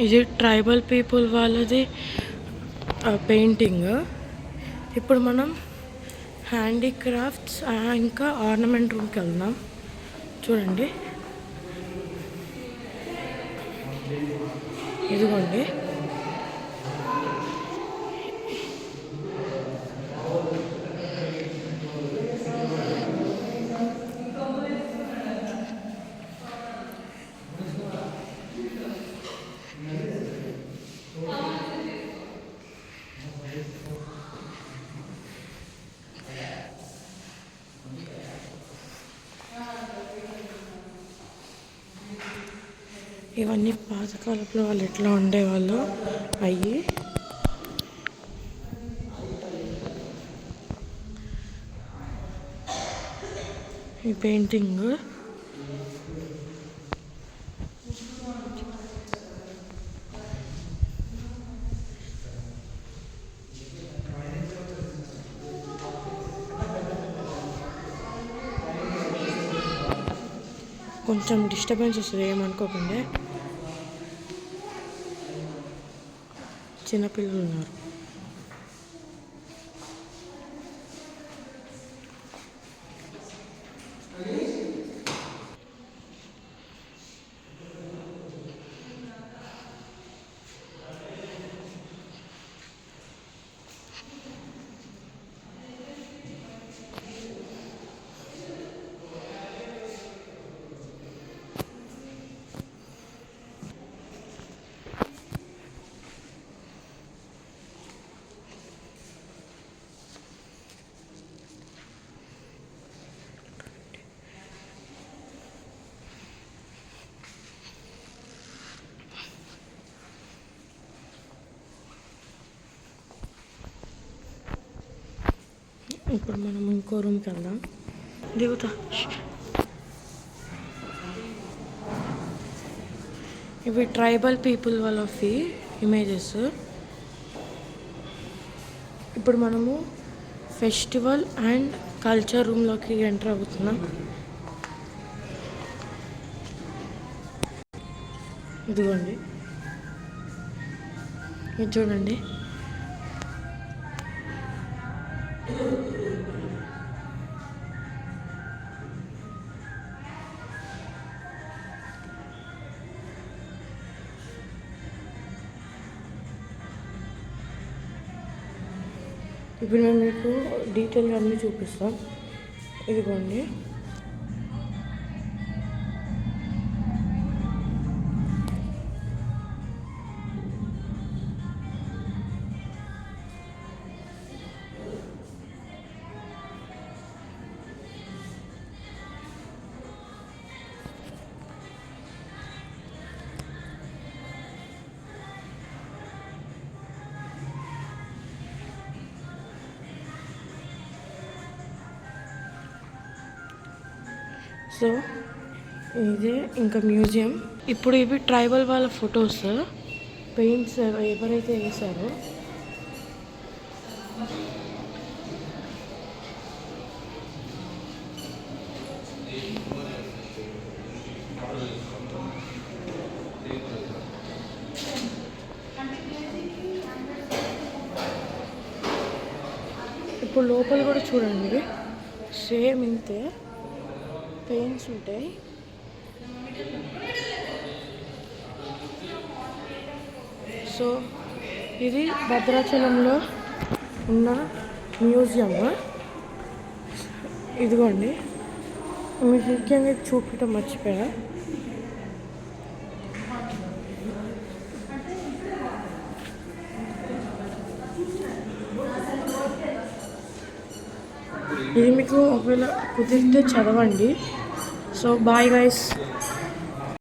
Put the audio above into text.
ఇది tribal people వాళ్ళది painting. ఇప్పుడు మనం హ్యాండీక్రాఫ్ట్స్ ఇంకా ఆర్నమెంట్ రూమ్కి వెళ్దాం. చూడండి, ఇదిగోండి. ఇవన్నీ పాతకాలంలో వాళ్ళు ఎట్లా ఉండేవాళ్ళు అయ్యి. ఈ పెయింటింగ్ కొంచెం డిస్టర్బెన్స్ వస్తుంది, ఏమనుకోకుండా. చిన్నపిల్లలు ఉన్నారు. ఇప్పుడు మనం ఇంకో రూమ్కి వెళ్దాం. దిగుతా. ఇవి ట్రైబల్ పీపుల్ వాళ్ళవి ఇమేజెస్. ఇప్పుడు మనము ఫెస్టివల్ అండ్ కల్చర్ రూమ్లోకి ఎంటర్ అవుతున్నాం. ఇదిగోండి, ఇది చూడండి. ఇప్పుడు నేను మీకు డీటెయిల్గా అన్నీ చూపిస్తాం. ఇదిగోండి, సో ఇదే ఇంకా మ్యూజియం. ఇప్పుడు ఇవి ట్రైబల్ వాళ్ళ ఫొటోస్, పెయింట్స్ ఎవరైతే వేశారో. ఇప్పుడు లోపల కూడా చూడండి, సేమ్ ఇంతే పెయింట్స్ ఉంటాయి. సో ఇది భద్రాచలంలో ఉన్న మ్యూజియం. ఇదిగోండి, మీకు ముఖ్యంగా చూపించడం మర్చిపోయా. ఇది మీకు ఒకవేళ కుదిరితే చదవండి. So bye guys.